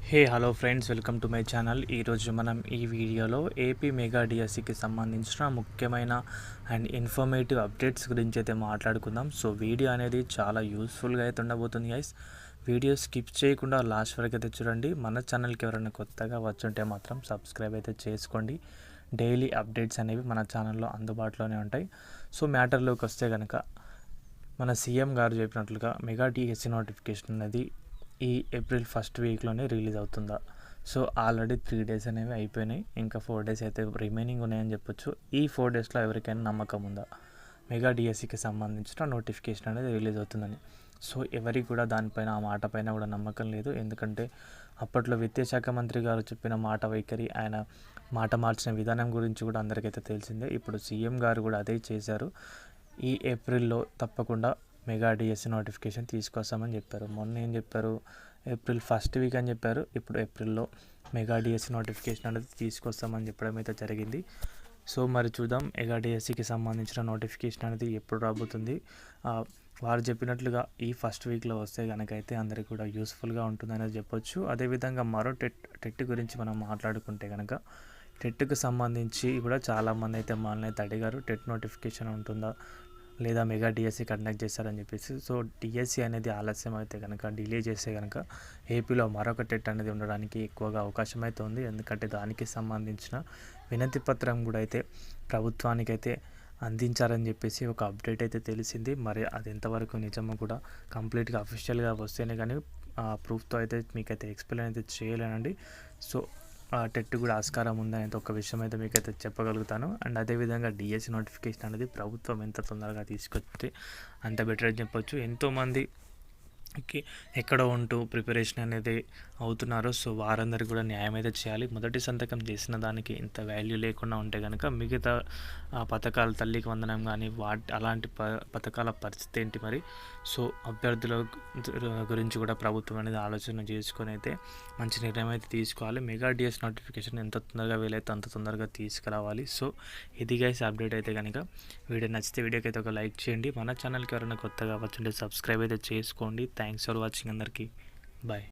Hello friends, welcome to my channel. ఈరోజు మనం ఈ వీడియోలో ఏపీ మెగా డిఎస్సికి సంబంధించిన ముఖ్యమైన అండ్ ఇన్ఫర్మేటివ్ అప్డేట్స్ గురించి అయితే మాట్లాడుకుందాం. సో వీడియో అనేది చాలా యూస్ఫుల్గా అయితే ఉండబోతుంది గైస్. వీడియో స్కిప్ చేయకుండా లాస్ట్ వరకు అయితే చూడండి. మన ఛానల్కి ఎవరైనా కొత్తగా వచ్చుంటే మాత్రం సబ్స్క్రైబ్ అయితే చేసుకోండి. డైలీ అప్డేట్స్ అనేవి మన ఛానల్లో అందుబాటులోనే ఉంటాయి. సో మ్యాటర్లోకి వస్తే కనుక మన సీఎం గారు చెప్పినట్లుగా మెగా డిఎస్సి నోటిఫికేషన్ అనేది ఈ ఏప్రిల్ ఫస్ట్ వీక్లోనే రిలీజ్ అవుతుందా? సో ఆల్రెడీ 3 డేస్ అనేవి అయిపోయినాయి. ఇంకా 4 డేస్ అయితే రిమైనింగ్ ఉన్నాయని చెప్పొచ్చు. ఈ 4 డేస్లో ఎవరికైనా నమ్మకం ఉందా మెగా డిఎస్సికి సంబంధించిన నోటిఫికేషన్ అనేది రిలీజ్ అవుతుందని? సో ఎవరికి కూడా దానిపైన ఆ మాట పైన కూడా నమ్మకం లేదు. ఎందుకంటే అప్పట్లో విద్యాశాఖ మంత్రి గారు చెప్పిన మాట వైఖరి, ఆయన మాట మార్చిన విధానం గురించి కూడా అందరికైతే తెలిసిందే. ఇప్పుడు సీఎం గారు కూడా అదే చేశారు. ఈ ఏప్రిల్లో తప్పకుండా మెగా డిఎస్సి నోటిఫికేషన్ తీసుకొస్తామని చెప్పారు. మొన్న ఏం చెప్పారు? ఏప్రిల్ ఫస్ట్ వీక్ అని చెప్పారు. ఇప్పుడు ఏప్రిల్లో మెగా డిఎస్సి నోటిఫికేషన్ అనేది తీసుకొస్తామని చెప్పడం అయితే జరిగింది. సో మరి చూద్దాం మెగా డిఎస్సికి సంబంధించిన నోటిఫికేషన్ అనేది ఎప్పుడు రాబోతుంది. వారు చెప్పినట్లుగా ఈ ఫస్ట్ వీక్లో వస్తే కనుకైతే అందరికీ కూడా యూస్ఫుల్గా ఉంటుందనేది చెప్పొచ్చు. అదేవిధంగా మరో టెట్ గురించి మనం మాట్లాడుకుంటే కనుక టెట్కి సంబంధించి కూడా చాలామంది అయితే మనల్ని అయితే అడిగారు, టెట్ నోటిఫికేషన్ ఉంటుందా లేదా మెగా డిఎస్సి కండక్ట్ చేస్తారని చెప్పేసి. సో డిఎస్సి అనేది ఆలస్యం అయితే కనుక, డిలే చేస్తే కనుక ఏపీలో మరొక టెట్ అనేది ఉండడానికి ఎక్కువగా అవకాశం అయితే ఉంది. ఎందుకంటే దానికి సంబంధించిన వినతి పత్రం కూడా అయితే ప్రభుత్వానికైతే అందించారని చెప్పేసి ఒక అప్డేట్ అయితే తెలిసింది. మరి అది ఎంతవరకు నిజమో కూడా కంప్లీట్గా అఫీషియల్గా వస్తేనే కానీ ప్రూఫ్తో అయితే మీకైతే ఎక్స్ప్లెయిన్ అయితే చేయలేనండి. సో టెట్ కూడా ఆస్కారం ఉందనేది ఒక విషయం అయితే మీకైతే చెప్పగలుగుతాను. అండ్ అదేవిధంగా డిఎస్సి నోటిఫికేషన్ అనేది ప్రభుత్వం ఎంత తొందరగా తీసుకొస్తే అంత బెటర్ అని చెప్పొచ్చు. ఎంతోమంది ఎక్కడో ఉంటూ ప్రిపరేషన్ అనేది అవుతున్నారు. సో వారందరికీ కూడా న్యాయం అయితే చేయాలి. మొదటి సంతకం చేసిన దానికి ఇంత వాల్యూ లేకుండా ఉంటే కనుక మిగతా పథకాలు, తల్లికి వందనం కానీ అలాంటి పథకాల పరిస్థితి ఏంటి మరి? సో అభ్యర్థుల గురించి కూడా ప్రభుత్వం అనేది ఆలోచన చేసుకొని అయితే మంచి నిర్ణయం అయితే తీసుకోవాలి. మెగా డిఎస్ నోటిఫికేషన్ ఎంత తొందరగా వీలైతే అంత తొందరగా తీసుకురావాలి. సో ఇది గైస్ అప్డేట్ అయితే కనుక. వీడియో నచ్చితే వీడియోకి అయితే ఒక లైక్ చేయండి. మన ఛానల్కి ఎవరైనా కొత్తగా వచ్చుంటే సబ్స్క్రైబ్ అయితే చేసుకోండి. థ్యాంక్స్ ఫర్ వాచింగ్ అందరికీ. బాయ్.